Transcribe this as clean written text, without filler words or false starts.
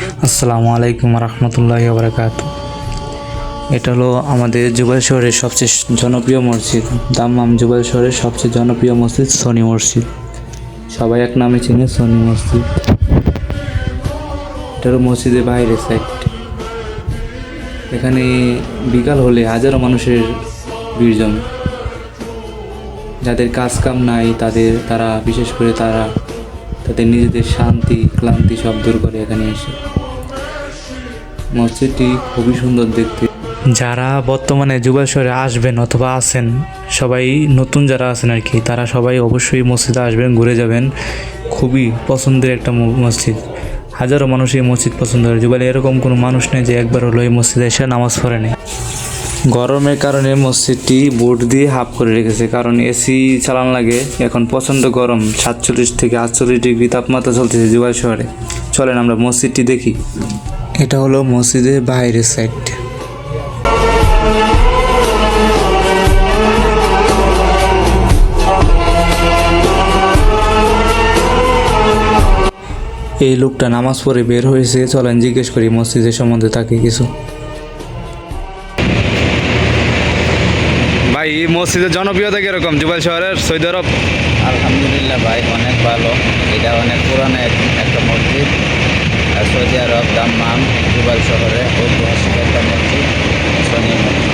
আসসালামু আলাইকুম রহমতুল্লাহি ওয়া বারাকাতুহু। এটা হলো আমাদের জুবাইল শহরের সবচেয়ে জনপ্রিয় মসজিদ। দাম্মাম জুবাইল শহরের সবচেয়ে জনপ্রিয় মসজিদ সনি মসজিদ। সবাই এক নামে চিনে, সনি মসজিদ। এটা হলো মসজিদের বাইরের সাইড। এখানে বিকাল হলে হাজারো মানুষের ভিড় জমে। যাদের কাজ কাম নাই তারা বিশেষ করে তাদের নিজেদের শান্তি ক্লান্তি সব দূর করে এখানে এসে। মসজিদটি খুবই সুন্দর দেখতে। যারা বর্তমানে জুবাইল শহরে আসবেন অথবা আছেন, সবাই নতুন যারা আছেন আর কি, তারা সবাই অবশ্যই মসজিদে আসবেন, ঘুরে যাবেন। খুবই পছন্দের একটা মসজিদ। হাজারো মানুষ এই মসজিদ পছন্দ করে। জুবাইলে এরকম কোনো মানুষ নেই যে একবার হলো এই মসজিদে এসে নামাজ পড়ে নেই। গরমের কারণে মসজিদটি বোর্ড দিয়ে হাফ করে রেখেছে, কারণ এসি চালান লাগে। এখন প্রচণ্ড গরম, 47 থেকে 48 ডিগ্রি তাপমাত্রা চলতেছে জুবাইল শহরে। চলেন আমরা মসজিদটি দেখি। এটা হলো মসজিদের বাইরের সাইড। এই লোকটা নামাজ পড়ে বের হয়েছে, চলেন জিজ্ঞেস করি মসজিদের সম্বন্ধে তাকে কিছু। ভাই, এই মসজিদের জনপ্রিয়তা কিরকম জুবাইল শহরের, সৌদি আরব? আলহামদুলিল্লাহ ভাই, অনেক ভালো। এটা অনেক পুরানো একটা মসজিদ। সৌদি আরব দাম্মাম জুবাইল শহরে ঐতিহাসিক একটা মসজিদ, সনি মসজিদ।